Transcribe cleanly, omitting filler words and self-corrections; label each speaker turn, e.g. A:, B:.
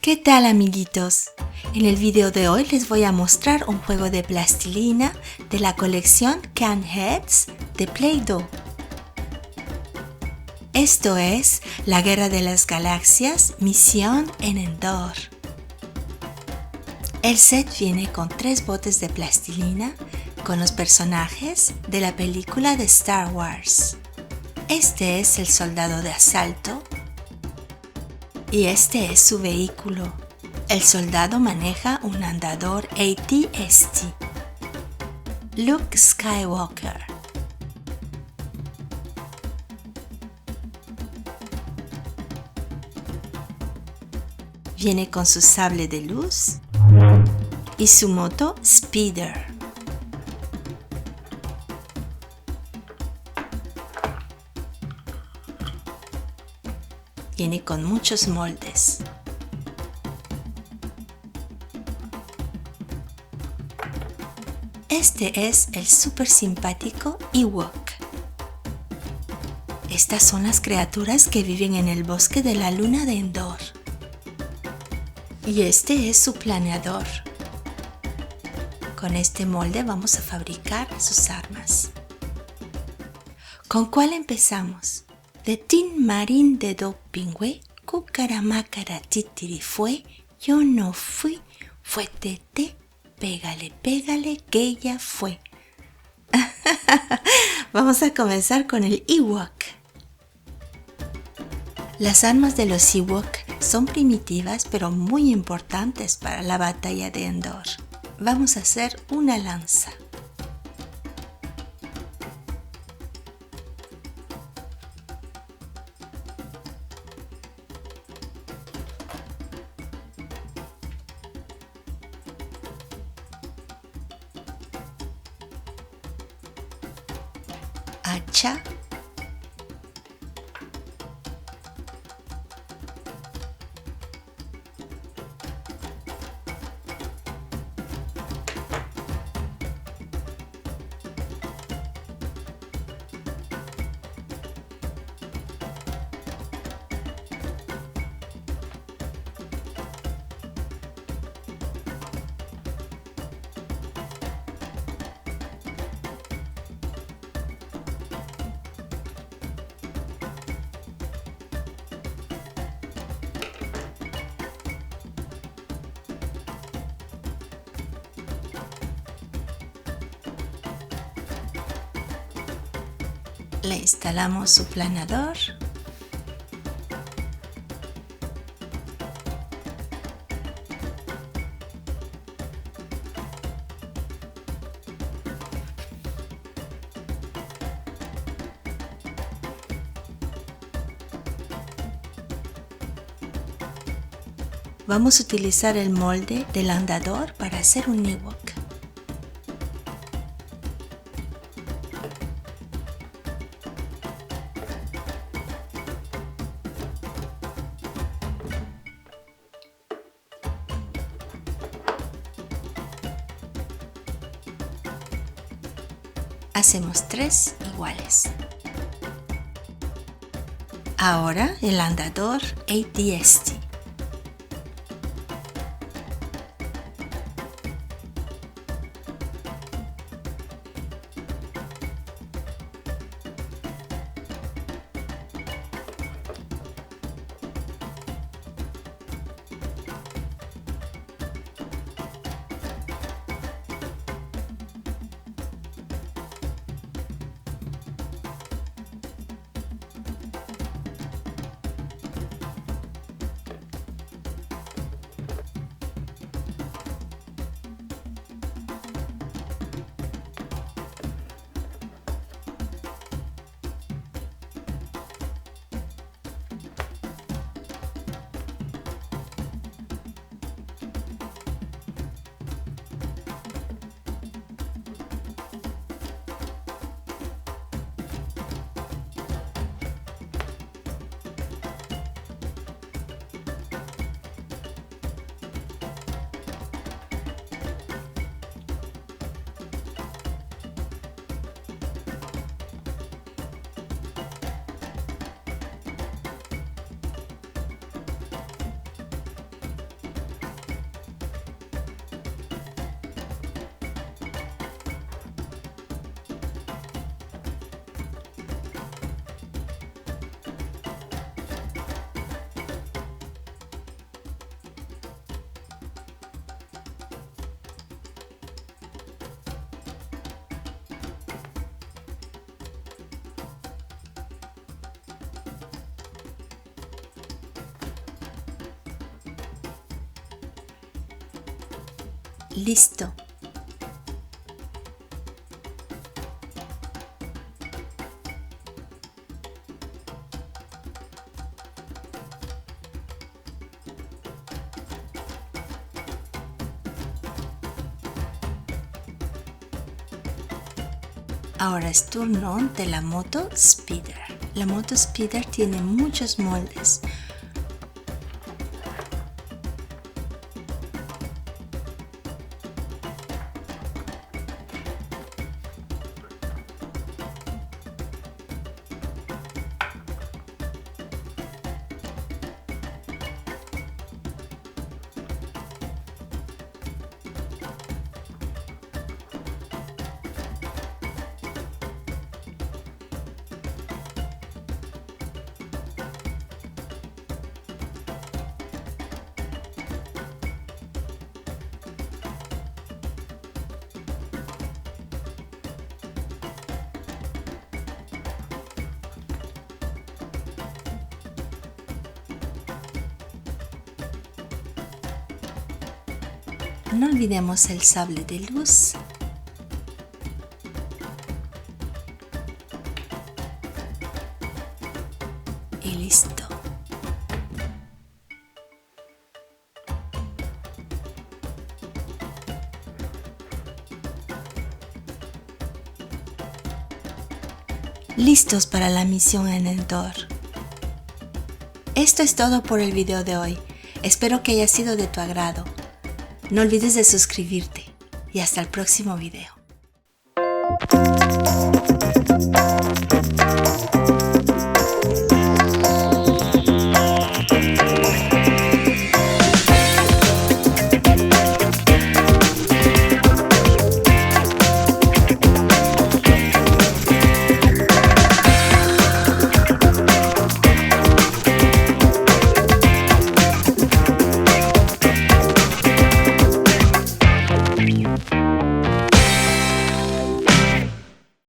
A: ¿Qué tal, amiguitos? En el video de hoy les voy a mostrar un juego de plastilina de la colección Can Heads de Play-Doh. Esto es La Guerra de las Galaxias, Misión en Endor. El set viene con 3 botes de plastilina con los personajes de la película de Star Wars. Este es el soldado de asalto y este es su vehículo. El soldado maneja un andador AT-ST. Luke Skywalker. Viene con su sable de luz y su moto Speeder. Viene con muchos moldes. Este es el súper simpático Ewok. Estas son las criaturas que viven en el bosque de la luna de Endor. Y este es su planeador. Con este molde vamos a fabricar sus armas. ¿Con cuál empezamos? De Tin Marín de Do Pingüe, Cucaramácara Titirifue, yo no fui, fue tete, pégale, pégale, que ella fue. Vamos a comenzar con el Ewok. Las armas de los Ewok son primitivas pero muy importantes para la batalla de Endor. Vamos a hacer una lanza. Hacha, le instalamos su planador. Vamos a utilizar el molde del andador para hacer un Ewok. Hacemos 3 iguales. Ahora el andador AT-ST. Listo. Ahora es turno de la moto Speeder. La moto Speeder tiene muchos moldes. No olvidemos el sable de luz. Y listo. Listos para la misión en Endor. Esto es todo por el video de hoy. Espero que haya sido de tu agrado. No olvides de suscribirte y hasta el próximo video.